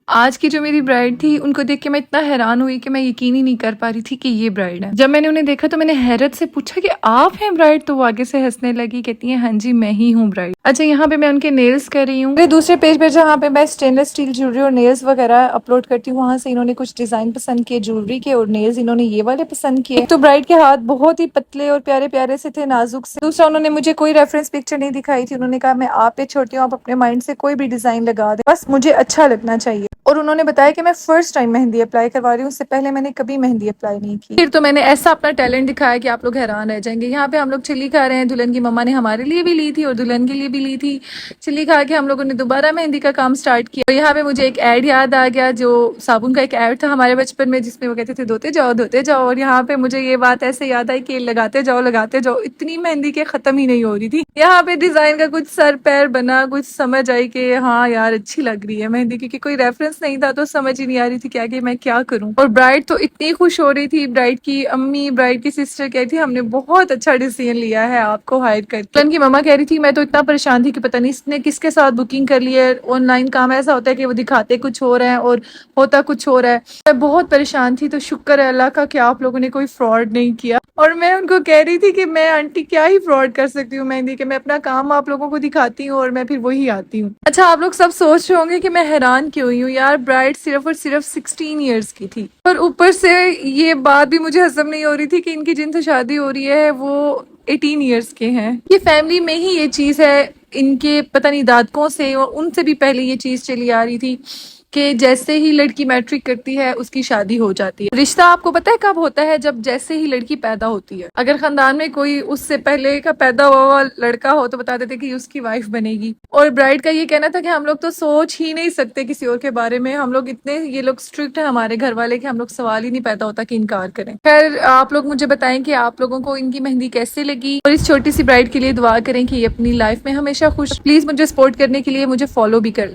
आज की जो मेरी ब्राइड थी उनको देख के मैं इतना हैरान हुई कि मैं यकीन ही नहीं कर पा रही थी कि ये ब्राइड है। जब मैंने उन्हें देखा तो मैंने हैरत से पूछा कि आप हैं ब्राइड, तो वो आगे से हंसने लगी, कहती है हाँ जी मैं ही हूँ ब्राइड। अच्छा, यहाँ पे मैं उनके नेल्स कर रही हूँ। दूसरे पेज पे जहाँ पे मैं स्टेनलेस स्टील ज्वेलरी और नेल्स वगैरह अपलोड करती हूँ, वहां से इन्होंने कुछ डिजाइन पसंद किए ज्वेलरी के, और नेल्स इन्होंने ये वाले पसंद किए। तो ब्राइड के हाथ बहुत ही पतले और प्यारे प्यारे से थे, नाजुक से। दूसरा, उन्होंने मुझे कोई रेफरेंस पिक्चर नहीं दिखाई थी। उन्होंने कहा मैं आप पे छोड़ती हूँ, आप अपने माइंड से कोई भी डिजाइन लगा दे, बस मुझे अच्छा लगना चाहिए। और उन्होंने बताया कि मैं फर्स्ट टाइम मेहंदी अप्लाई करवा रही हूँ, उससे पहले मैंने कभी मेहंदी अप्लाई नहीं की। फिर तो मैंने ऐसा अपना टैलेंट दिखाया कि आप लोग हैरान रह जाएंगे। यहाँ पे हम लोग चिल्ली खा रहे हैं, दुल्हन की मम्मा ने हमारे लिए भी ली थी और दुल्हन के लिए भी ली थी। चिल्ली खा के हम लोगों ने दोबारा मेहंदी का काम स्टार्ट किया। और यहाँ पे मुझे एक ऐड याद आ गया, जो साबुन का एक ऐड था हमारे बचपन में, जिसमें वो कहते थे धोते जाओ धोते जाओ। और यहाँ पे मुझे ये बात ऐसे याद आई कि लगाते जाओ, इतनी मेहंदी के खत्म ही नहीं हो रही थी। यहाँ पे डिजाइन का कुछ सर पैर बना, कुछ समझ आई कि हाँ यार अच्छी लग रही है मेहंदी, क्योंकि कोई रेफरेंस नहीं था तो समझ ही नहीं आ रही थी क्या कि मैं क्या करूं। और ब्राइड तो इतनी खुश हो रही थी, ब्राइड की अम्मी, ब्राइड की सिस्टर कह रही थी हमने बहुत अच्छा डिसीजन लिया है आपको हायर करके। उनकी मम्मा कह रही थी मैं तो इतना परेशान थी कि पता नहीं इसने किसके साथ बुकिंग कर ली है। ऑनलाइन काम ऐसा होता है कि वो दिखाते कुछ हो रहा है और होता कुछ हो रहा है। मैं बहुत परेशान थी, तो शुक्र है अल्लाह का कि आप लोगों ने कोई फ्रॉड नहीं किया। और मैं उनको कह रही थी कि मैं आंटी क्या ही फ्रॉड कर सकती हूँ मेहंदी के, मैं अपना काम आप लोगों को दिखाती हूँ और मैं फिर वही आती हूँ। अच्छा, आप लोग सब सोच रहे होंगे कि मैं हैरान क्यों हुई हूँ यार, ब्राइड सिर्फ और सिर्फ 16 ईयर्स की थी। और ऊपर से ये बात भी मुझे हजम नहीं हो रही थी कि इनकी जिनसे शादी हो रही है वो 18 ईयर्स के हैं। ये फैमिली में ही ये चीज है, इनके पता नहीं दादकों से और उनसे भी पहले ये चीज चली आ रही थी कि जैसे ही लड़की मैट्रिक करती है उसकी शादी हो जाती है। रिश्ता आपको पता है कब होता है? जब जैसे ही लड़की पैदा होती है। अगर खानदान में कोई उससे पहले का पैदा हुआ लड़का हो तो बता देते कि उसकी वाइफ बनेगी। और ब्राइड का ये कहना था कि हम लोग तो सोच ही नहीं सकते किसी और के बारे में, हम लोग इतने ये लोग स्ट्रिक्ट है हमारे घर वाले कि हम लोग सवाल ही नहीं पैदा होता कि इनकार करें। खैर, आप लोग मुझे बताएं कि आप लोगों को इनकी मेहंदी कैसे लगी, और इस छोटी सी ब्राइड के लिए दुआ करें कि ये अपनी लाइफ में हमेशा खुश। प्लीज मुझे सपोर्ट करने के लिए मुझे फॉलो भी कर